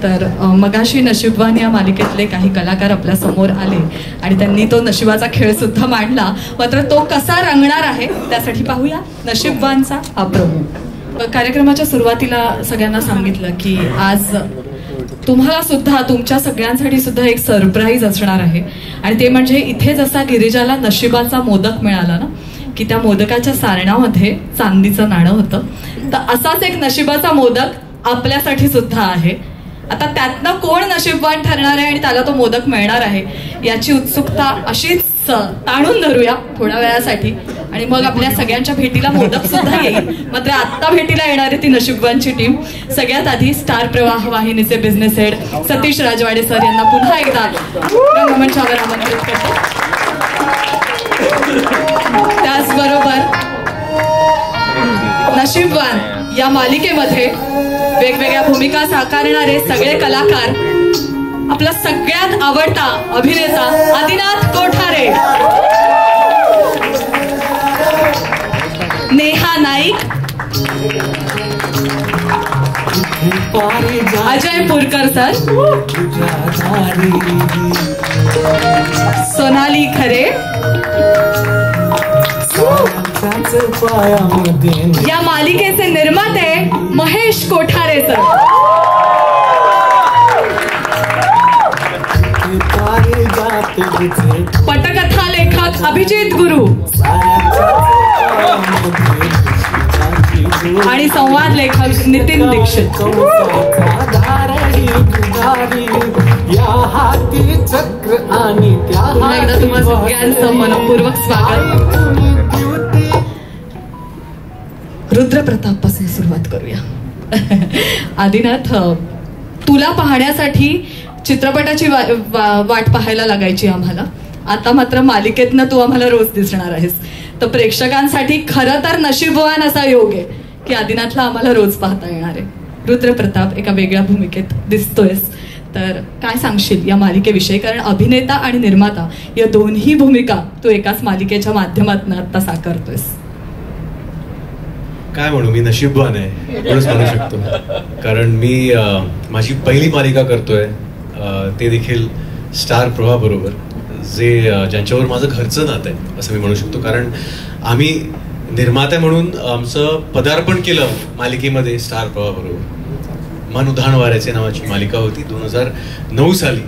तर मगाशी नशीबवान या मालिकेतले काही कलाकार आपल्या समोर आले आणि त्यांनी तो नशिबाचा खेळ सुद्धा मांडला. मात्र तो कसा रंगणार आहे त्यासाठी पाहूया नशीबवानचा हा प्रोमो. कार्यक्रमाच्या सुरुवातीला सगळ्यांना सांगितलं की आज तुम्हाला सुद्धा, तुमच्या सगळ्यांसाठी सुद्धा एक सरप्राईज असणार आहे. आणि ते म्हणजे इथे जसा गिरिजाला नशिबाचा मोदक मिळाला ना, की त्या मोदकाच्या सारणामध्ये चांदीचं नाणं होतं, तर असाच एक नशिबाचा मोदक आपल्यासाठी सुद्धा आहे. आता त्यातनं कोण नशीबवान ठरणार आहे आणि त्याला तो मोदक मिळणार आहे याची उत्सुकता अशीच ताणून धरूया थोड्या वेळासाठी, आणि मग आपल्या सगळ्यांच्या भेटीला मोदक सुद्धा येईल. मात्र आत्ता भेटीला येणारी ती नशीबवानची टीम. सगळ्यात आधी स्टार प्रवाह वाहिनीचे बिझनेस हेड सतीश राजवाडे सर यांना पुन्हा एकदा रंगमंचावर आमंत्रित करतो. त्याचबरोबर नशीबवान या मालिकेमध्ये वेगवेगळ्या भूमिका साकारणारे सगळे कलाकार, आपला सगळ्यात आवडता अभिनेता आदिनाथ कोठारे, नेहा नाईक, अजय पुरकर सर, सोनाली खरे, या मालिकेचे निर्माते महेश कोठारे सर, पटकथा लेखक अभिजित गुरु आणि संवाद लेखक नितीन दीक्षित. पुन्हा एकदा तुम्हा सगळ्यांचं मनपूर्वक स्वागत. रुद्रप्रताप पासून सुरुवात करूया. आदिनाथ, तुला पाहण्यासाठी चित्रपटाची वाट पाहायला लागायची आम्हाला. आता मात्र मालिकेतनं तू आम्हाला रोज दिसणार आहेस. तर प्रेक्षकांसाठी खरं तर नशीबवान असा योग आहे की आदिनाथला आम्हाला रोज पाहता येणार आहे. रुद्रप्रताप एका वेगळ्या भूमिकेत दिसतोयस, तर काय सांगशील या मालिकेविषयी? कारण अभिनेता आणि निर्माता या दोन्ही भूमिका तू एकाच मालिकेच्या माध्यमातून आता साकारतोयस. काय म्हणू, मी नशीबवान आहे एवढंच म्हणू शकतो. कारण मी माझी पहिली मालिका करतोय, ते देखील स्टार प्रवाह बरोबर, ज्यांच्यावर माझं घरचं नातं आहे असं मी म्हणू शकतो. कारण आम्ही निर्माता म्हणून आमचं पदार्पण केलं मालिकेमध्ये स्टार प्रवाह बरोबर. मन उधाण वाऱ्याचे नावाची मालिका होती, 2009 साली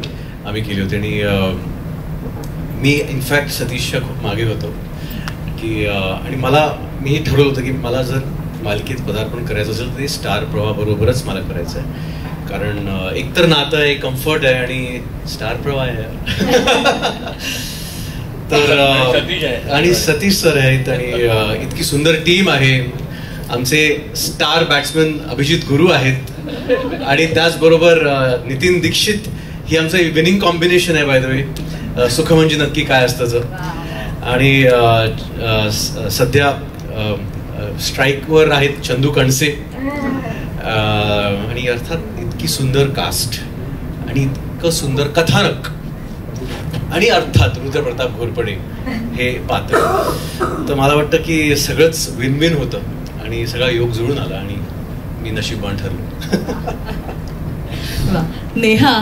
आम्ही केली होती. आणि मी इनफॅक्ट सतीशच्या खूप मागे होतो की आणि मी ठरवलं होतं की मला जर मालिकेत पदार्पण करायचं असेल तर ते स्टार प्रवाह बरोबरच मला करायचं आहे. कारण एकतर नातं आहे, कम्फर्ट आहे आणि स्टार प्रवाह आहे. तर आणि सतीश सर आहेत आणि इतकी सुंदर टीम आहे. आमचे स्टार बॅट्समॅन अभिजित गुरु आहेत आणि त्याचबरोबर नितीन दीक्षित. ही आमचं विनिंग कॉम्बिनेशन आहे बाय द वे. सुख म्हणजे नक्की काय असतं. आणि सध्या स्ट्राईकवर आहेत चंदू कणसे. आणि अर्थात इतकी सुंदर कास्ट आणि इतकं सुंदर कथानक आणि अर्थात रुद्रप्रताप घोरपडे हे पात्र. तर मला वाटतं की सगळंच विन विन होतं आणि सगळा योग जुळून आला आणि मी नशीबवान ठरलो. नेहा,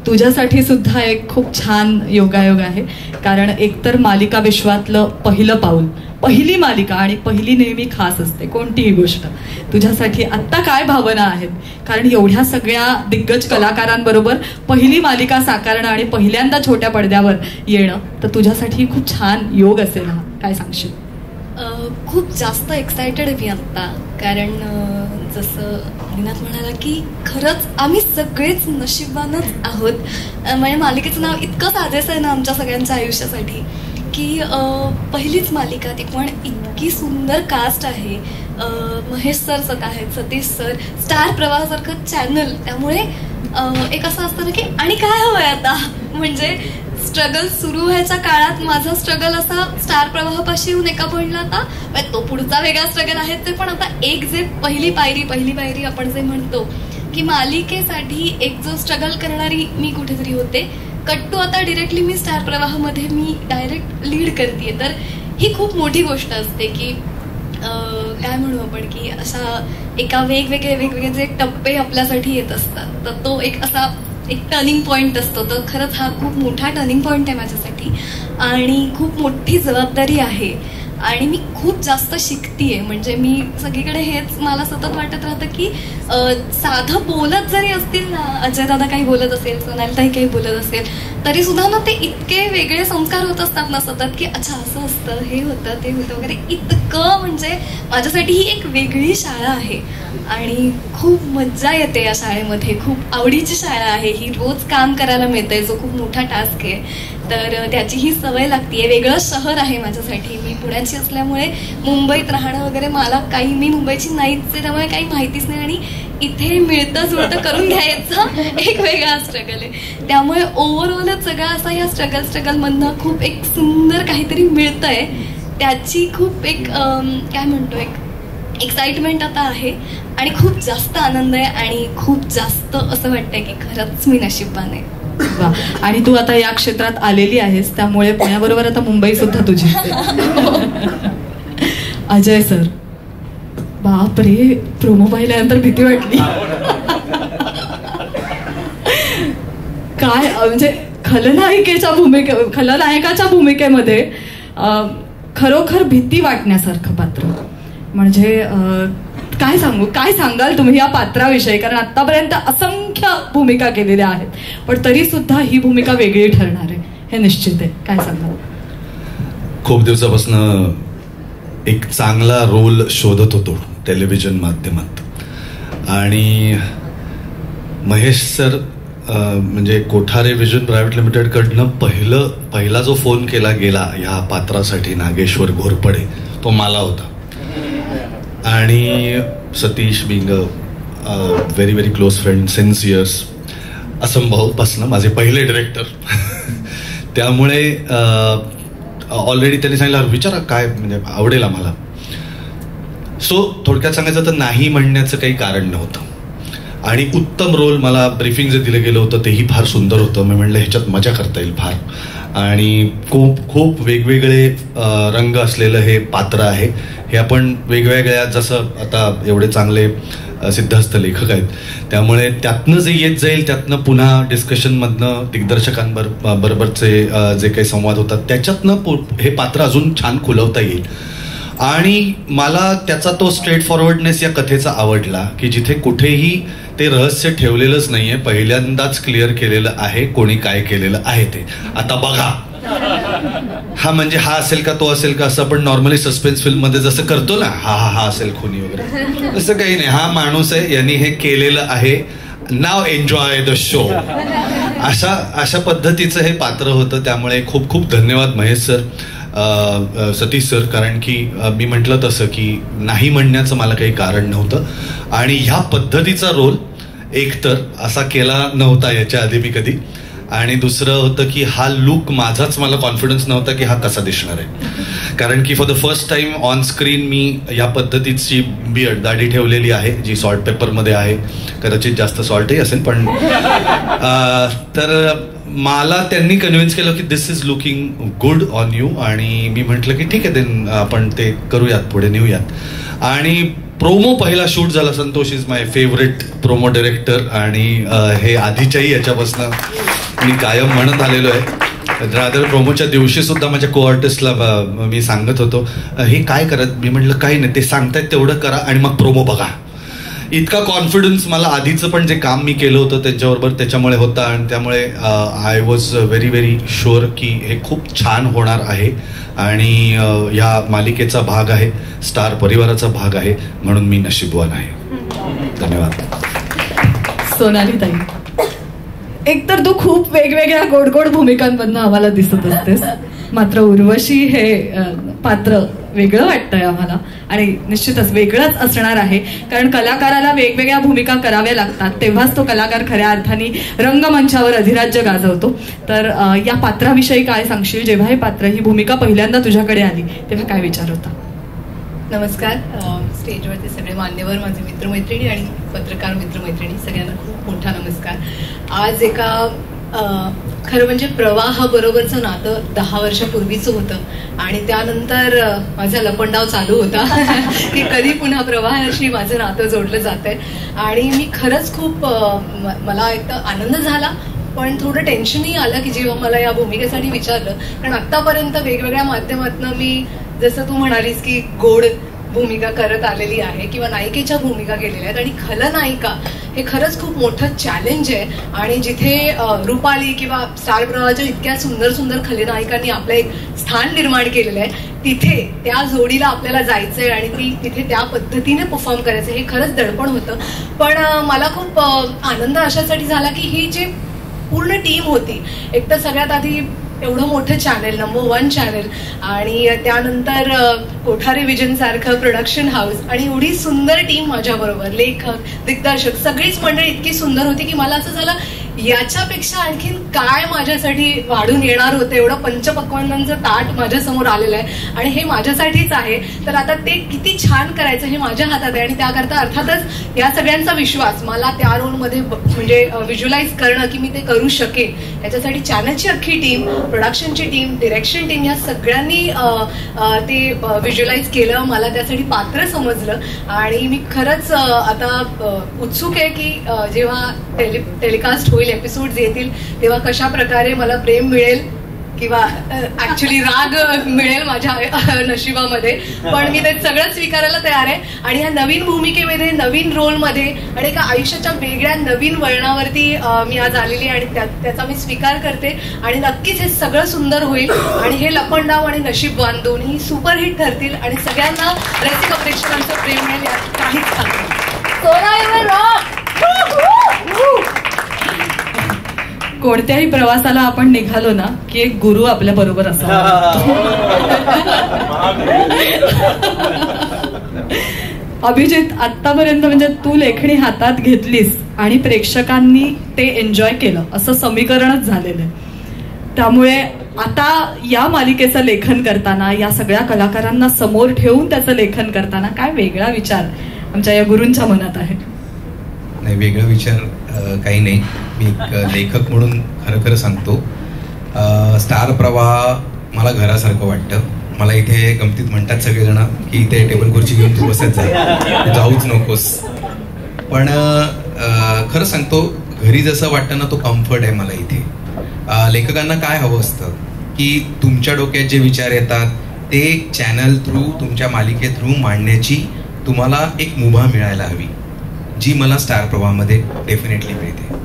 तुझ्यासाठी सुद्धा एक खूप छान योगायोग आहे. कारण एकतर मालिका विश्वातलं पहिलं पाऊल, पहिली मालिका, आणि पहिली नेहमी खास असते कोणतीही गोष्ट. तुझ्यासाठी आत्ता काय भावना आहेत? कारण एवढ्या सगळ्या दिग्गज कलाकारांबरोबर पहिली मालिका साकारणं आणि पहिल्यांदा छोट्या पडद्यावर येणं, तर तुझ्यासाठी खूप छान योग असेल हा. काय सांगशील? खूप जास्त एक्सायटेड आहे मी आत्ता. कारण जसं आदिनाथ म्हणाला की खरंच आम्ही सगळेच नशीबवानच आहोत. म्हणजे मालिकेचं नाव इतकं साजेसं आहे ना आमच्या सगळ्यांच्या आयुष्यासाठी की पहिलीच मालिका, ती पण इतकी सुंदर कास्ट आहे. महेश सर स्वतः आहेत, सतीश सर, स्टार प्रवाहासारखं चॅनल. त्यामुळे एक असं असतं ना की आणि काय हवंय आता. म्हणजे स्ट्रगल सुरू व्हायच्या काळात माझा स्ट्रगल असा स्टार प्रवाहापाशी येऊन एका पॉईंटला आता तो पुढचा वेगळा स्ट्रगल आहे ते. पण आता एक जे पहिली पायरी आपण जे म्हणतो की मालिकेसाठी एक जो स्ट्रगल करणारी मी कुठेतरी होते, कट्टू आता डिरेक्टली मी स्टार प्रवाहामध्ये मी डायरेक्ट लीड करते. तर ही खूप मोठी गोष्ट असते की काय म्हणू आपण की अशा एका वेगवेगळे जे टप्पे आपल्यासाठी येत असतात, तर तो एक असा एक टर्निंग पॉईंट असतो. तर खरंच हा खूप मोठा टर्निंग पॉईंट आहे माझ्यासाठी आणि खूप मोठी जबाबदारी आहे आणि मी खूप जास्त शिकतीये. म्हणजे मी सगळीकडे हेच मला सतत वाटत राहतं की साधं बोलत जरी असतील ना, अजय दादा काही बोलत असेल, सोनालीताई काही बोलत असेल, तरी सुद्धा ना ते इतके वेगळे संस्कार होत असतात ना सतत की अच्छा असं असतं, हे होतं, ते होतं वगैरे. इतकं म्हणजे माझ्यासाठी ही एक वेगळी शाळा आहे आणि खूप मज्जा येते या शाळेमध्ये. खूप आवडीची शाळा आहे ही. रोज काम करायला मिळतंय, जो खूप मोठा टास्क आहे. तर त्याची ही सवय लागतीये. वेगळं शहर आहे माझ्यासाठी. मी पुण्याची असल्यामुळे मुंबईत राहणं वगैरे मला काही, मी मुंबईची नाहीच आहे त्यामुळे काही माहितीच नाही आणि इथे मिळतं जुळतं करून घ्यायचा एक वेगळा स्ट्रगल आहे. त्यामुळे ओव्हरऑलच सगळा असा या स्ट्रगल मधनं खूप एक सुंदर काहीतरी मिळतंय. त्याची खूप एक काय म्हणतो एक एक्साइटमेंट आता आहे आणि खूप जास्त आनंद आहे आणि खूप जास्त असं वाटतंय की खरंच मी नशीबवान आहे. वा. आणि तू आता या क्षेत्रात आलेली आहेस त्यामुळे पुण्याबरोबर आता मुंबई सुद्धा तुझी. अजय सर, बाप रे, प्रोमो पाहिल्यानंतर भीती वाटली. काय म्हणजे खलनायकाच्या भूमिकेमध्ये खरोखर भीती वाटण्यासारखं पात्र. म्हणजे काय सांगाल तुम्ही या पात्राविषयी? कारण आतापर्यंत असंख्य भूमिका केलेल्या आहेत, पण तरी सुद्धा ही भूमिका वेगळी ठरणार आहे हे निश्चित आहे. काय सांगाल? खूप दिवसापासून एक चांगला रोल शोधत होतो टेलिव्हिजन माध्यमात आणि महेश सर म्हणजे कोठारे विजन प्रायव्हेट लिमिटेड कडनं पहिला जो फोन केला गेला ह्या पात्रासाठी, नागेश्वर घोरपडे, तो मला होता. आणि Satish being very very close friend since years, असंभाऊ पासनं माझे पहिले डिरेक्टर. त्यामुळे ऑलरेडी त्यांनी सांगितलं विचारा काय म्हणजे आवडेल आम्हाला. सो थोडक्यात सांगायचं तर नाही म्हणण्याचं काही कारण नव्हतं आणि उत्तम रोल मला ब्रीफिंग जे दिलं गेलं होतं तेही फार सुंदर होतं. मी म्हणलं ह्याच्यात मजा करता येईल फार आणि खूप वेगवेगळे रंग असलेलं हे पात्र आहे. हे आपण वेगवेगळ्या, जसं आता एवढे चांगले सिद्धहस्त लेखक आहेत त्यामुळे त्यातनं जे येत जाईल त्यातनं पुन्हा डिस्कशनमधनं दिग्दर्शकांबरोबरचे जे काही संवाद होतात त्याच्यातनं हे पात्र अजून छान खुलवता येईल. आणि मला त्याचा तो स्ट्रेट फॉरवर्डनेस या कथेचा आवडला की जिथे कुठेही ते रहस्य ठेवलेलंच नाहीये, पहिल्यांदाच क्लिअर केलेलं आहे कोणी काय केलेलं आहे ते. आता बघा, हा म्हणजे हा असेल का तो असेल का, असं आपण नॉर्मली सस्पेन्स फिल्म मध्ये जसं करतो ना, हा असेल खुनी वगैरे, तसं काही नाही. हा माणूस आहे, यांनी हे केलेलं आहे, नाव एन्जॉय द शो. अशा पद्धतीचं हे पात्र होतं. त्यामुळे खूप खूप धन्यवाद महेश सर, सतीश सर, कारण की मी म्हटलं तसं की नाही म्हणण्याचं मला काही कारण नव्हतं आणि ह्या पद्धतीचा रोल एकतर असा केला नव्हता याच्या आधी मी कधी, आणि दुसरं होतं की हा लुक माझाच मला कॉन्फिडन्स नव्हता की हा कसा दिसणार आहे. कारण की for the first time on screen मी या पद्धतीची बियर्ड, दाढी ठेवलेली आहे जी सॉल्ट पेपरमध्ये आहे. कदाचित जास्त सॉल्टही असेल पण तर मला त्यांनी कन्व्हिन्स केलं की this is looking good on you आणि मी म्हटलं की ठीक आहे देन आपण ते करूयात, पुढे नेऊयात. आणि प्रोमो पहिला शूट झाला. Santosh is my favourite promo director आणि हे आधीच्याही याच्यापासून मी कायम म्हणत आलेलो आहे. रादर प्रोमोच्या दिवशी सुद्धा माझ्या को आर्टिस्टला मी सांगत होतो हे काय करत, मी म्हटलं काही नाही, ते सांगतायत तेवढं करा आणि मग प्रोमो बघा. इतका कॉन्फिडन्स मला आधीचं पण जे काम मी केलं होतं त्यांच्याबरोबर त्याच्यामुळे होता आणि त्यामुळे I was very very sure की हे खूप छान होणार आहे आणि या मालिकेचा भाग आहे, स्टार परिवाराचा भाग आहे, म्हणून मी नशीबवान आहे. धन्यवाद. सोनालीताई, एकतर तू खूप वेगवेगळ्या गोड भूमिकांमधनं आम्हाला दिसत असतेस, मात्र उर्वशी हे पात्र वेगळं वाटतंय आम्हाला आणि निश्चितच वेगळंच असणार आहे. कारण कलाकाराला वेगवेगळ्या भूमिका कराव्या लागतात, तेव्हाच तो कलाकार खऱ्या अर्थाने रंगमंचावर अधिराज्य गाजवतो. तर या पात्राविषयी काय सांगशील? जेव्हा हे पात्र, ही भूमिका पहिल्यांदा तुझ्याकडे आली तेव्हा काय विचार होता? नमस्कार. स्टेजवरती सगळे मान्यवर, माझे मित्रमैत्रिणी आणि पत्रकार मित्रमैत्रिणी, सगळ्यांना खूप मोठा नमस्कार. आज एका खरं म्हणजे प्रवाह बरोबरचं नातं 10 वर्षापूर्वीचं होतं आणि त्यानंतर माझा लपंडाव चालू होता की कधी पुन्हा प्रवाहाशी माझं नातं जोडलं जातंय. आणि मी खरंच खूप मला एक तर आनंद झाला पण थोडं टेन्शनही आलं की जेव्हा मला या भूमिकेसाठी विचारलं. कारण आतापर्यंत वेगवेगळ्या माध्यमातून मी जसं तू म्हणालीस की गोड भूमिका करत आलेली आहे किंवा नायिकेच्या भूमिका केलेल्या आहेत आणि खलनायिका हे खरंच खूप मोठं चॅलेंज आहे. आणि जिथे रुपाली किंवा स्टार प्रवाहाच्या इतक्या सुंदर सुंदर खलनायिकांनी आपलं एक स्थान निर्माण केलेलं आहे तिथे त्या जोडीला आपल्याला जायचंय आणि तिथे त्या पद्धतीने परफॉर्म करायचं हे खरंच दडपण होतं. पण मला खूप आनंद अशासाठी झाला की ही जी पूर्ण टीम होती एक तर सगळ्यात आधी एवढं मोठं चॅनल नंबर 1 चॅनल आणि त्यानंतर कोठारे विजन सारखं प्रोडक्शन हाऊस आणि एवढी सुंदर टीम माझ्याबरोबर लेखक दिग्दर्शक सगळीच मंडळी इतकी सुंदर होती की मला असं झालं याच्यापेक्षा आणखीन काय माझ्यासाठी वाढून येणार होतं. एवढं पंचपक्वान्नांचं ताट माझ्यासमोर आलेलं आहे आणि हे माझ्यासाठीच आहे तर आता ते किती छान करायचं हे माझ्या हातात आहे. आणि त्याकरता अर्थातच या सगळ्यांचा विश्वास मला त्या रोलमध्ये म्हणजे व्हिज्युअलाइज करणं की मी ते करू शकेन याच्यासाठी चॅनलची अख्खी टीम प्रोडक्शनची टीम डिरेक्शन टीम या सगळ्यांनी ते व्हिज्युअलाइज केलं. मला त्यासाठी पात्र समजलं आणि मी खरंच आता उत्सुक आहे की जेव्हा टेलिकास्ट होईल एपिसोड्स येतील तेव्हा कशा प्रकारे मला प्रेम मिळेल किंवा ऍक्च्युली राग मिळेल माझ्या नशिबामध्ये. पण मी ते सगळं स्वीकारायला तयार आहे आणि या नवीन भूमिकेमध्ये नवीन रोलमध्ये आणि एका आयुष्याच्या वेगळ्या नवीन वळणावरती मी आज आलेली आणि त्याचा मी स्वीकार करते आणि नक्कीच हे सगळं सुंदर होईल आणि हे लपंडाव आणि नशीबवान दोन्ही सुपरहिट ठरतील आणि सगळ्यांना रसिक प्रेक्षकांचं प्रेम मिळेल यात काहीच कोणत्याही प्रवासाला आपण निघालो ना की एक गुरु आपल्या बरोबर असावा. अभिजित आतापर्यंत म्हणजे तू लेखणी हातात घेतलीस आणि प्रेक्षकांनी ते एन्जॉय केलं असं समीकरणच झालेलं आहे. त्यामुळे आता या मालिकेचं लेखन करताना या सगळ्या कलाकारांना समोर ठेवून त्याचं लेखन करताना काय वेगळा विचार आमच्या या गुरूंच्या मनात आहे? नाही वेगळा विचार काही नाही. मी एक लेखक म्हणून खरं सांगतो स्टार प्रवाह मला घरासारखं वाटतं. मला इथे गमतीत म्हणतात सगळेजण की इथे टेबल खुर्ची घेऊन तू बसत जाऊच नकोस. पण खरं सांगतो घरी जसं वाटतं ना तो कम्फर्ट आहे मला इथे. लेखकांना काय हवं असतं की तुमच्या डोक्यात जे विचार येतात ते चॅनल थ्रू तुमच्या मालिके थ्रू मांडण्याची तुम्हाला एक मुभा मिळायला हवी जी मला स्टार प्रवाहामध्ये डेफिनेटली मिळते.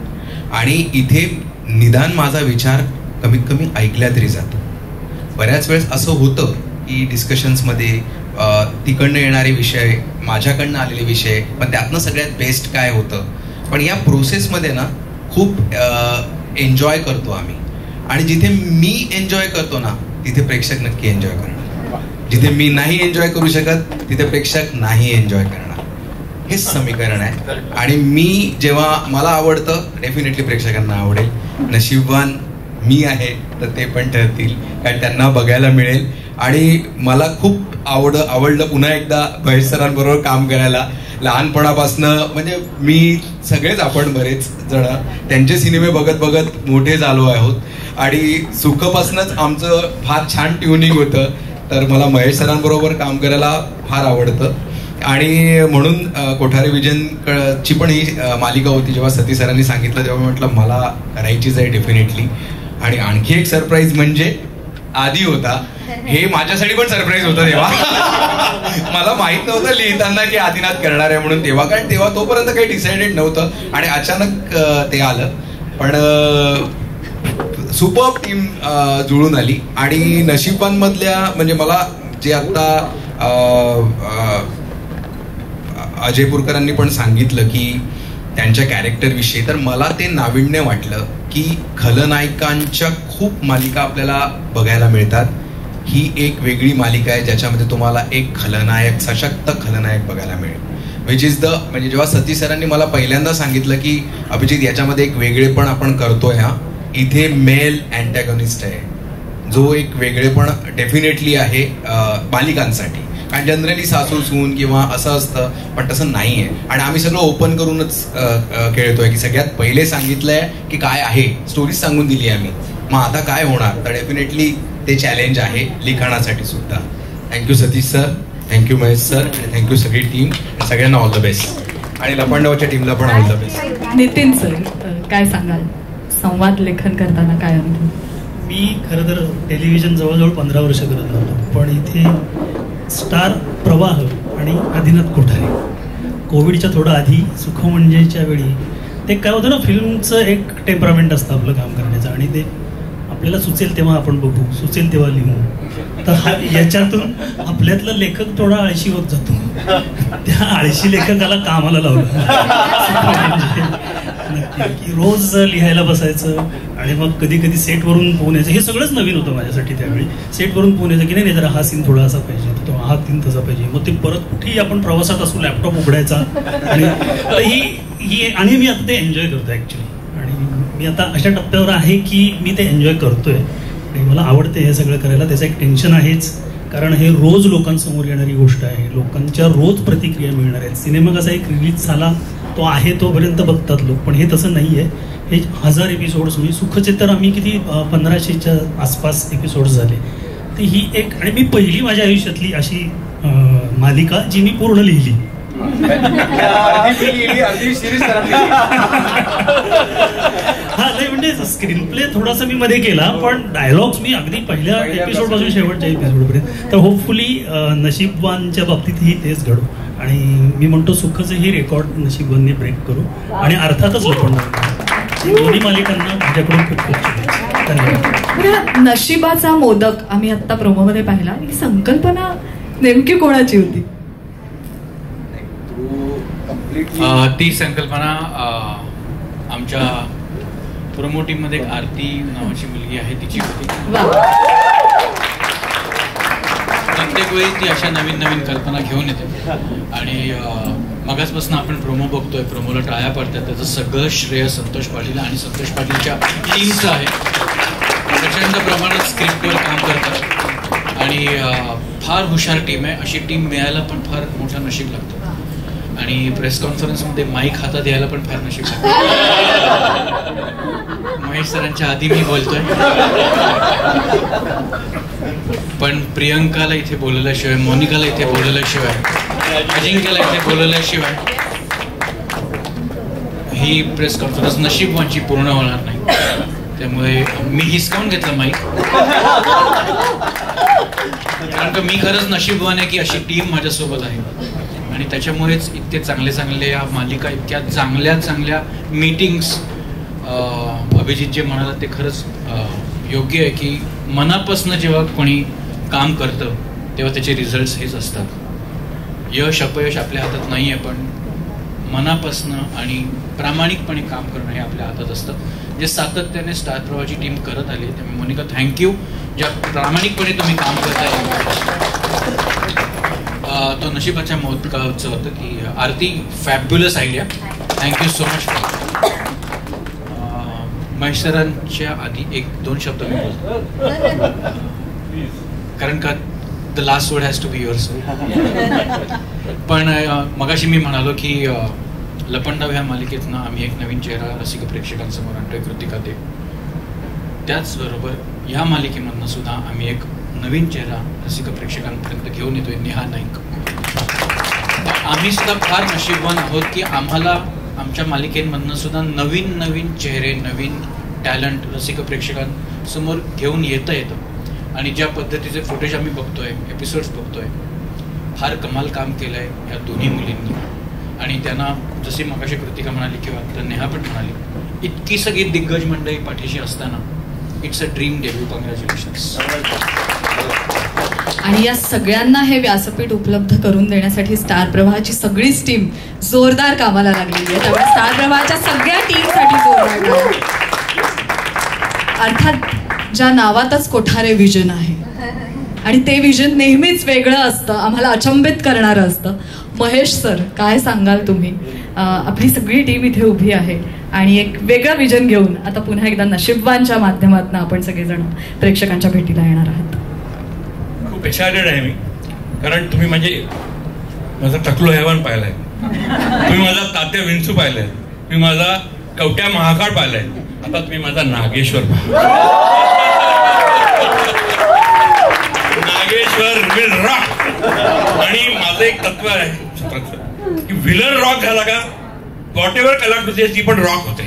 आणि इथे निदान माझा विचार कमीत कमी ऐकला तरी जातो. बऱ्याच वेळेस असं होतं की डिस्कशन्समध्ये तिकडनं येणारे विषय माझ्याकडनं आलेले विषय पण त्यातनं सगळ्यात बेस्ट काय होतं. पण या प्रोसेसमध्ये ना खूप एन्जॉय करतो आम्ही आणि जिथे मी एन्जॉय करतो ना तिथे प्रेक्षक नक्की एन्जॉय करणार. जिथे मी नाही एन्जॉय करू शकत तिथे प्रेक्षक नाही एन्जॉय करणार. हेच समीकरण आहे. आणि मी जेव्हा मला आवडतं डेफिनेटली प्रेक्षकांना आवडेल. नशीबवान मी आहे तर ते पण ठरतील कारण त्यांना बघायला मिळेल. आणि मला खूप आवडलं पुन्हा एकदा महेश सरांबरोबर काम करायला. लहानपणापासनं म्हणजे मी सगळेच आपण बरेच जण त्यांचे सिनेमे बघत बघत मोठे झालो आहोत आणि सुखपासूनच आमचं फार छान ट्युनिंग होतं. तर मला महेश सरांबरोबर काम करायला फार आवडतं. आणि म्हणून कोठारे विजन ची पण ही मालिका होती. जेव्हा सती सरांनी सांगितलं तेव्हा म्हटलं मला करायचीच आहे डेफिनेटली. आणि आणखी एक सरप्राईज म्हणजे आदी होता. हे माझ्यासाठी पण सरप्राईज होतं तेव्हा. मला माहित नव्हतं लिहिताना की आदिनाथ करणार आहे म्हणून तेव्हा कारण तेव्हा तोपर्यंत काही डिसाइडेड नव्हतं आणि अचानक ते आलं. पण सुपर टीम जुळून आली. आणि नशिबांमधल्या म्हणजे मला जे आता अजय पुरकरांनी पण सांगितलं की त्यांच्या कॅरेक्टर विषयी तर मला ते नाविन्य वाटलं की खलनायकांच्या खूप मालिका आपल्याला बघायला मिळतात. ही एक वेगळी मालिका आहे ज्याच्यामध्ये तुम्हाला एक खलनायक सशक्त खलनायक बघायला मिळेल. विच इज द म्हणजे जेव्हा सती सरांनी मला पहिल्यांदा सांगितलं की अभिजित याच्यामध्ये एक वेगळेपण आपण करतोय हा इथे मेल अँटॅगॉनिस्ट आहे जो एक वेगळेपण डेफिनेटली आहे मालिकांसाठी. आणि जनरली सासू सून किंवा असं असतं, पण तसं नाही आहे. आणि आम्ही सगळं ओपन करूनच खेळतोय की सगळ्यात पहिले सांगितलंय की काय आहे, स्टोरीज सांगून दिली आम्ही, मग आता काय होणार. तर डेफिनेटली ते चॅलेंज आहे लिखाणासाठी सुद्धा. Thank you Satish sir, thank you Mahesh sir, आणि थँक्यू सगळी टीम. सगळ्यांना ऑल द बेस्ट आणि लपंडावच्या टीमला पण all the best. Nitin sir, काय सांगाल संवाद लेखन करताना काय अनुभव? मी खरं तर टेलिव्हिजन जवळजवळ 15 वर्ष करत नव्हतो, पण इथे स्टार प्रवाह आणि आदिनाथ कोठारे कोविडच्या थोडं आधी सुख म्हणजेच्या वेळी ते काय होतं ना, फिल्मचं एक टेम्परामेंट असतं आपलं काम करण्याचं, आणि ते आपल्याला सुचेल तेव्हा आपण बघू, सुचेल तेव्हा लिहू. तर याच्यातून आपल्यातला लेखक थोडा आळशी होत जातो. त्या आळशी लेखकाला कामाला लावलं की रोज लिहायला बसायचं. आणि मग कधी कधी सेटवरून फोन यायचं. हे सगळंच नवीन होतं माझ्यासाठी त्यावेळी. सेटवरून फोन यायचं की नाही जरा हा सीन थोडा असा पाहिजे, तो हा सीन तसा पाहिजे. मग ते परत कुठेही आपण प्रवासात असू लॅपटॉप उघडायचा. आणि ही आणि मी आता ते एन्जॉय करतो ऍक्च्युली. आणि मी आता अशा टप्प्यावर आहे की मी ते एन्जॉय करतोय आणि मला आवडते हे सगळं करायला. त्याचं एक टेन्शन आहेच, कारण हे रोज लोकांसमोर येणारी गोष्ट आहे, लोकांच्या रोज प्रतिक्रिया मिळणार आहेत. सिनेमा कसा एक रिलीज झाला तो आहे तोपर्यंत बघतात लोक, पण हे तसं नाही आहे. हे 1000 एपिसोड्स, म्हणजे सुखचे तर आम्ही किती 1500च्या आसपास एपिसोड्स झाले. तर ही एक, आणि मी पहिली माझ्या आयुष्यातली अशी मालिका जी मी पूर्ण लिहिली. हा नाही, म्हणजे स्क्रीन प्ले थोडासा मी मध्ये केला, पण डायलॉग्स मी अगदी पहिल्या एपिसोड पासून शेवटच्या एपिसोडपर्यंत. तर होपफुली नशीबवानच्या बाबतीतही तेच घडू. आणि मी म्हणतो सुखचं ही रेकॉर्ड नशीबवानने ब्रेक करू. आणि अर्थातच दोन्ही मालिकांना माझ्याकडून खूप खूप शुभेच्छा. धन्यवाद. नशिबाचा मोदक आम्ही आता प्रोमोमध्ये पाहिला. ही संकल्पना नेमकी कोणाची होती? ती संकल्पना आमच्या प्रोमो टीम मध्ये एक आरती नावाची मुलगी आहे तिची होती. प्रत्येक वेळी ती अशा नवीन नवीन कल्पना घेऊन येते. आणि मगाचपासून आपण प्रोमो बघतोय, प्रोमोला टाळ्या पडतात. त्याचं सगळं श्रेय संतोष पाटील आणि संतोष पाटीलच्या टीमचं आहे. प्रचंड प्रमाणात स्क्रिप्टवर काम करतात आणि फार हुशार टीम आहे. अशी टीम मिळायला पण फार मोठं नशीब लागतं. आणि प्रेस कॉन्फरन्समध्ये माईक हातात यायला पण फार नशीब लागतं. महेश सरांच्या आधी मी बोलतोय, पण प्रियंकाला इथे बोलवल्याशिवाय, मोनिकाला इथे बोलवल्याशिवाय, अजिंक्यला इथे बोलवल्याशिवाय ही प्रेस कॉन्फरन्स नशीबवानची पूर्ण होणार नाही. त्यामुळे मी हिसकावून घेतलं माईक, कारण का मी खरंच नशीबवान आहे की अशी टीम माझ्यासोबत आहे. आणि त्याच्यामुळेच इतके चांगले चांगले या मालिका, इतक्या चांगल्या चांगल्या मीटिंग्स. अभिजित जे म्हणाला ते खरंच योग्य आहे की मनापासून जेव्हा कोणी काम करतं तेव्हा त्याचे रिझल्ट्स हेच असतात. यश अपयश आपल्या हातात नाही आहे, पण मनापासनं आणि प्रामाणिकपणे काम करणं हे आपल्या हातात असतं, जे सातत्याने स्टार प्रवाहाची टीम करत आली. त्यामुळे मोनिका थँक्यू, ज्या प्रामाणिकपणे तुम्ही काम करताय. तो नशिबाच्या मोदकाचं होतं की Aarti fabulous idea, thank you so much. Mahesh सरांच्या आधी 1-2 शब्द मी बोलतो, कारण का the last word has to be yours. पण मगाशी मी म्हणालो की लपंडाव ह्या मालिकेतनं आम्ही एक नवीन चेहरा रसिक प्रेक्षकांसमोर आणतोय, कृतिका देव. त्याचबरोबर या मालिकेमधनं सुद्धा आम्ही एक नवीन चेहरा रसिक प्रेक्षकांपर्यंत घेऊन येतोय, नेहा नाईक. आम्ही सुद्धा फार नशीबवान आहोत की आम्हाला आमच्या मालिकेमधनं सुद्धा नवीन नवीन चेहरे, नवीन टॅलेंट रसिक प्रेक्षकांसमोर घेऊन येतं. आणि ज्या पद्धतीचे फुटेज आम्ही बघतोय, एपिसोड्स बघतोय, फार कमाल काम केलंय या दोन्ही मुलींनी. आणि त्यांना जशी मगाशी कृतिका म्हणाली किंवा तर नेहा पण म्हणाली, इतकी सगळी दिग्गज मंडळी पाठीशी असताना it's a dream debut. Congratulations. आणि या सगळ्यांना हे व्यासपीठ उपलब्ध करून देण्यासाठी स्टार प्रवाहाची सगळीच टीम जोरदार कामाला लागलेली आहे. त्यामुळे स्टार प्रवाहाच्या सगळ्या टीमसाठी जोरदार. अर्थात ज्या नावातच कोठारे विजन आहे आणि ते विजन नेहमीच वेगळं असतं, आम्हाला अचंबित करणारं असतं. महेश सर, काय सांगाल तुम्ही? आपली सगळी टीम इथे उभी आहे आणि एक वेगळं विजन घेऊन आता पुन्हा एकदा नशीबवानच्या माध्यमातून आपण सगळेजण प्रेक्षकांच्या भेटीला येणार आहात. खूप एक्सायटेड आहे मी. कारण तुम्ही माझा टकलो हेवन पाहिलाय, तुम्ही माझा तात्या विंचू पाहिलाय, तुम्ही माझा कवट्या महाकाळ पाहिलाय, आता तुम्ही माझा नागेश्वर नागेश्वर विल रॉक. आणि माझं एक तत्व आहे की विलन रॉक झाला का वॉट एव्हर कलाकृती ती पण रॉक होते.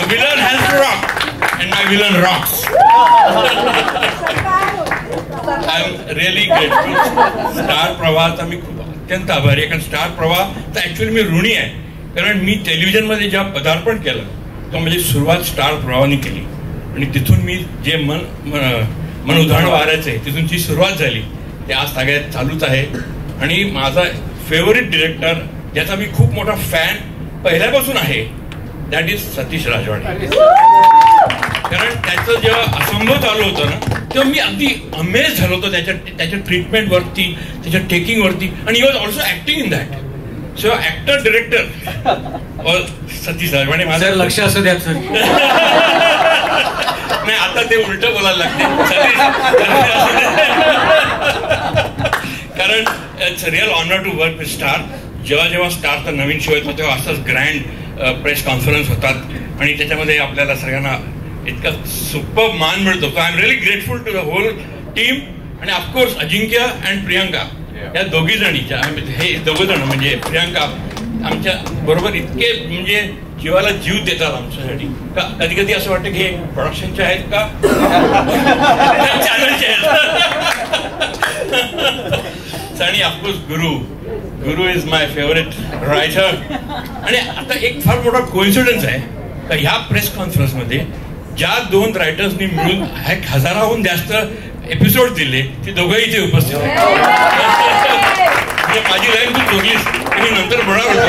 Villain has to rock and my villain rocks. I am really grateful. Star प्रवाहाचा मी खूप अत्यंत आभारी आहे, कारण स्टार प्रवाह तर ऍक्च्युअली मी ऋणी आहे, कारण मी टेलिव्हिजनमध्ये जेव्हा पदार्पण केलं तेव्हा माझी सुरुवात स्टार प्रवाहाने केली आणि तिथून मी जे मन उधाण वारायचे तिथून जी सुरुवात झाली ते आज सगळ्यात चालूच आहे. आणि माझा फेवरेट डिरेक्टर ज्याचा मी खूप मोठा फॅन पहिल्यापासून आहे दॅट इज सतीश राजवाडे. कारण त्याचं जेव्हा असंभव चालू होतं ना तेव्हा मी अगदी अमेज झालो होतो त्याच्या ट्रीटमेंटवरती, त्याच्या टेकिंगवरती, आणि he was also acting in that. So actor director Satish Rajwade माझं लक्ष असू द्या सर. नाही आता ते उलट बोलायला लागते कारण it's real honour to work with Star. जेव्हा स्टारचा नवीन शो येतो तेव्हा असंच ग्रँड प्रेस कॉन्फरन्स होतात आणि त्याच्यामध्ये आपल्याला सगळ्यांना इतका सुपर मान मिळतो. So I am really grateful to the whole team. आणि ऑफकोर्स अजिंक्य अँड प्रियांका या दोघी जणी, हे दोघं जण म्हणजे प्रियांका आमच्या बरोबर इतके म्हणजे जीवाला जीव देतात आमच्यासाठी. का कधी कधी असं वाटतं की हे प्रोडक्शनचे आहेत का चॅनलचे आहेत. आणि of course Guru is my favourite writer. आणि आता एक फार मोठा कोइन्सिडन्स आहे का ह्या प्रेस कॉन्फरन्समध्ये ज्या 2 रायटर्सनी मिळून 1000हून जास्त एपिसोड दिले ते दोघंही इथे उपस्थित आहेत. म्हणजे माझी लाईन तू दोघीच तुम्ही नंतर बोलणार होतो.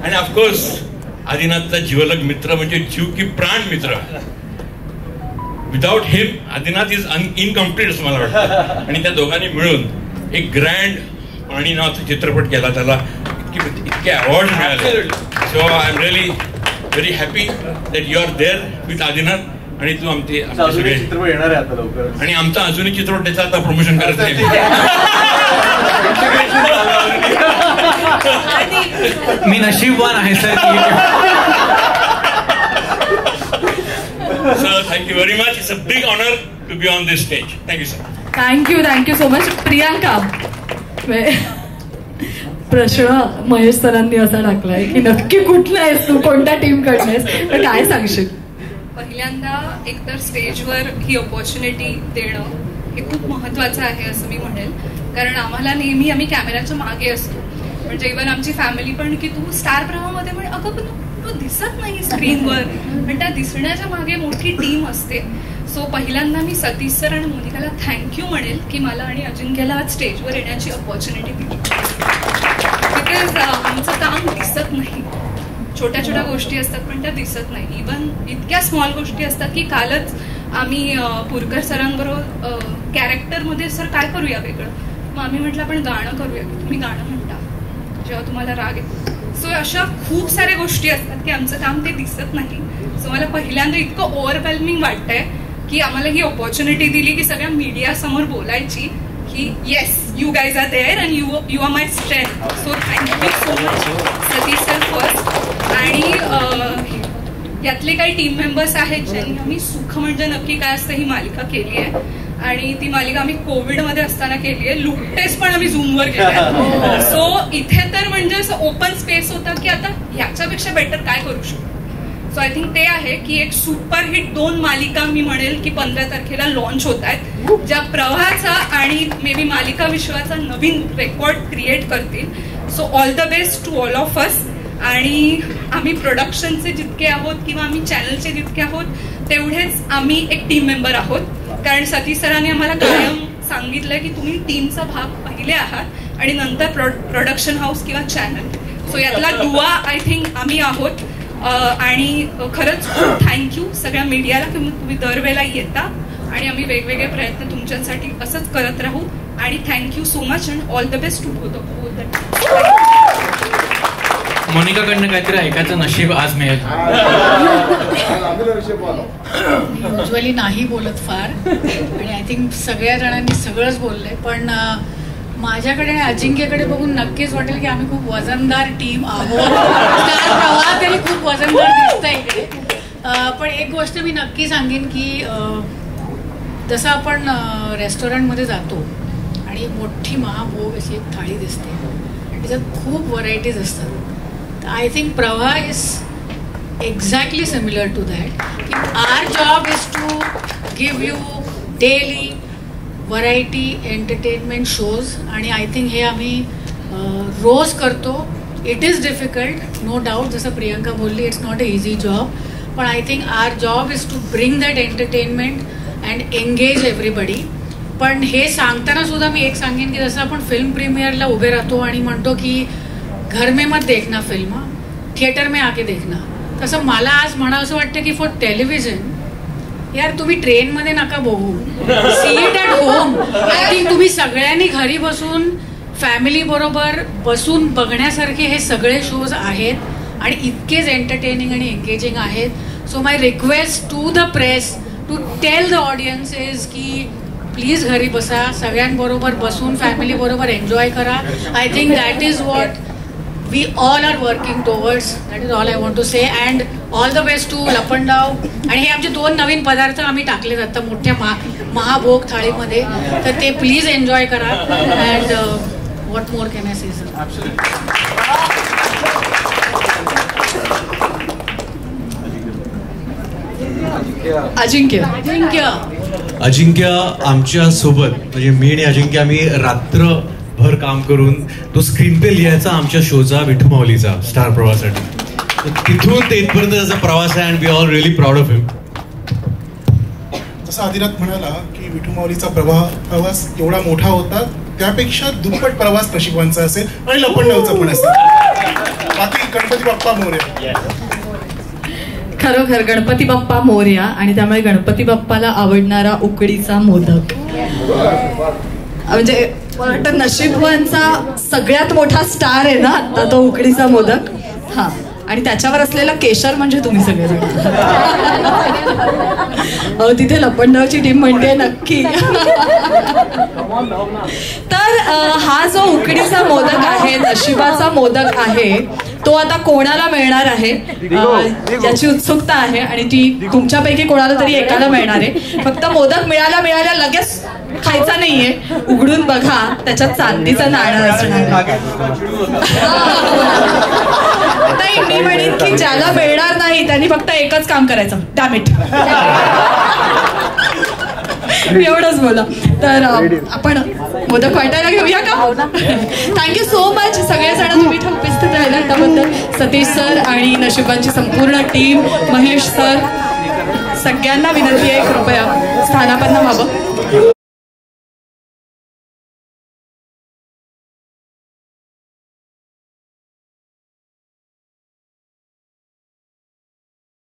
आणि ऑफकोर्स आदिनाथचा जीवलग मित्र म्हणजे जीव की प्राण मित्र. Without him Adinath is incomplete असं मला वाटतं. आणि त्या दोघांनी मिळून एक ग्रँड पाणी नावाचा चित्रपट केला, त्याला इतके अवॉर्ड मिळाले. So I am really very happy that you are there with Adinath. आणि तू आमचे सगळे चित्रपट येणार आहे आता लवकर, आणि आमचा अजूनही चित्रपट त्याचा आता प्रमोशन करत नाही. मी नशीबवान आहे sir. Sir thank you very much. It's a big honour to be on this stage. Thank you sir. Thank you so much. Priyanka, प्रश्न महेश सरांनी असा टाकलाय की नक्की कुठला आहेस तू, कोणत्या टीम कडनं आहेस, तर काय सांगशील? पहिल्यांदा एकतर स्टेजवर ही ऑपॉर्च्युनिटी देणं हे खूप महत्वाचं आहे असं मी म्हणेल. कारण आम्हाला नेहमी आम्ही कॅमेऱ्याच्या मागे असतो, म्हणजे इव्हन आमची फॅमिली पण की तू स्टार प्रवाहामध्ये पण अगं तू दिसत नाही स्क्रीनवर, पण त्या दिसण्याच्या मागे मोठी टीम असते. सो पहिल्यांदा मी सतीश सर आणि मोनिकाला थँक्यू म्हणेल की मला आणि अजिंक्यला आज स्टेजवर येण्याची ऑपॉर्च्युनिटी दिली. बिकॉज आमचं काम दिसत नाही, छोट्या छोट्या गोष्टी असतात पण त्या दिसत नाही. इव्हन इतक्या स्मॉल गोष्टी असतात की कालच आम्ही पुरकर सरांबरोबर कॅरेक्टरमध्ये सर काय करूया वेगळं, मग आम्ही म्हटलं आपण गाणं करूया, तुम्ही गाणं म्हणता जेव्हा तुम्हाला राग येतो. सो अशा खूप साऱ्या गोष्टी असतात की आमचं काम ते दिसत नाही. सो मला पहिल्यांदा इतकं ओव्हरवेल्मिंग वाटतंय की आम्हाला ही ऑपॉर्च्युनिटी दिली की सगळ्या मीडिया समोर बोलायची की yes you guys are there and you are my strength. So thank you so much Satish sir first. आणि यातले काही टीम मेंबर्स आहेत ज्यांनी आम्ही सुख म्हणजे नक्की काय असतं ही मालिका केली आहे. आणि ती मालिका आम्ही कोविडमध्ये असताना केली आहे. लुक टेस्ट पण आम्ही झूमवर केल्या. सो इथे तर म्हणजे असं ओपन स्पेस होतं की आता ह्याच्यापेक्षा बेटर काय करू शकतो. सो आय थिंक ते आहे की एक सुपरहिट 2 मालिका मी म्हणेल की 15 तारखेला लॉन्च होत आहेत, ज्या प्रवाहाचा आणि मे बी मालिका विश्वाचा नवीन रेकॉर्ड क्रिएट करतील. So all the best to all of us. आणि आम्ही प्रोडक्शनचे जितके आहोत किंवा आम्ही चॅनलचे जितके आहोत तेवढेच आम्ही एक टीम मेंबर आहोत. कारण सतीश सरांनी आम्हाला कायम सांगितलंय की तुम्ही टीमचा भाग पहिले आहात आणि नंतर प्रोडक्शन हाऊस किंवा चॅनल. सो यातला दुवा आय थिंक आम्ही आहोत. आणि खरंच खूप थँक्यू सगळ्या मीडियाला की तुम्ही दरवेळेला येता आणि आम्ही वेगवेगळे प्रयत्न तुमच्यासाठी असंच करत राहू. आणि thank you so much and all the best to both. मोनिकाकडनं काहीतरी ऐकायचं नशीब आज मिळेल. युजली नाही बोलत फार आणि आय थिंक सगळ्या जणांनी सगळंच बोललंय, पण माझ्याकडे आणि अजिंक्यकडे बघून नक्कीच वाटेल की आम्ही खूप वजनदार टीम आहोत. स्टार प्रवाह तरी खूप वजनदार दिसतंय इकडे. पण एक गोष्ट मी नक्की सांगेन की जसं आपण रेस्टॉरंटमध्ये जातो आणि मोठी महाभोग अशी एक थाळी दिसते आणि त्याच्यात खूप व्हरायटीज असतात. तर I think Pravah is exactly similar to that की our job is to give you daily variety entertainment shows आणि आय थिंक हे आम्ही रोज करतो. It is difficult no doubt, जसं प्रियंका बोलली it's not a easy job, पण I think our job is to bring that entertainment and engage everybody. पण हे सांगताना सुद्धा मी एक सांगेन की जसं आपण फिल्म प्रीमियरला उभे राहतो आणि म्हणतो की घर में मत देखना फिल्म, थिएटर में आके देखना, तसं मला आज म्हणावं असं वाटतं की फॉर टेलिव्हिजन यार तुम्ही ट्रेनमध्ये नका बघू, see it at home. I think तुम्ही सगळ्यांनी घरी बसून फॅमिली बरोबर बसून बघण्यासारखे हे सगळे शोज आहेत आणि इतकेच एंटरटेनिंग आणि एंगेजिंग आहेत. So my request to the press to tell the audience is की प्लीज घरी बसा, सगळ्यांबरोबर बसून फॅमिली बरोबर एन्जॉय करा. I think that is what we all are working towards. That is all I want to say and all the best to Lapandav. आणि हे आमचे 2 नवीन पदार्थ आम्ही टाकले जातात मोठ्या महाभोग थाळीमध्ये, तर ते प्लीज एन्जॉय करा. And what more can I say sir. Ajinkya आमच्या सोबत, म्हणजे मी आणि अजिंक्य आम्ही रात्रभर काम करून तो स्क्रीन पे लिहायचा आमच्या शोचा विठू माऊलीचा स्टार प्रवाहासाठी. तिथून ते इथपर्यंत त्याचा प्रवास आहे and we all really proud of him. जसं आदिनाथ म्हणाला की विठू माऊलीचा प्रवास एवढा मोठा होता, त्यापेक्षा दुप्पट प्रवास नशिबांचा असेल आणि लपंडावचा पण असेल. बाकी गणपती बाप्पा मोरया. खरोखर गणपती बाप्पा मोरया. आणि त्यामुळे गणपती बाप्पाला आवडणारा उकडीचा मोदक, म्हणजे मला वाटतं नशीबवांचा सगळ्यात मोठा स्टार आहे ना आता तो उकडीचा मोदक. हा, आणि त्याच्यावर असलेला केशर म्हणजे तुम्ही सगळेजण. तिथे लपंडावची टीम म्हणते नक्की. तर हा जो उकडीचा मोदक आहे, नशिबाचा मोदक आहे, तो आता कोणाला मिळणार आहे याची उत्सुकता आहे आणि ती तुमच्यापैकी कोणाला तरी एकाला मिळणार आहे. फक्त मोदक मिळाल्या लगेच खायचा नाहीये, उघडून बघा, त्याच्यात चांदीचं नाणं असणार. नाही, मी म्हणेन की ज्याला मिळणार नाही त्यांनी फक्त एकच काम करायचं, डॅमिट. एवढंच बोला. तर आपण मोदक वाटायला घेऊया का? थँक्यू सो मच सगळेजण, तुम्ही इथे उपस्थित राहिला त्याबद्दल. सतीश सर आणि नशिबांची संपूर्ण टीम, महेश सर, सगळ्यांना विनंती आहे कृपया स्थानापन्न व्हावं.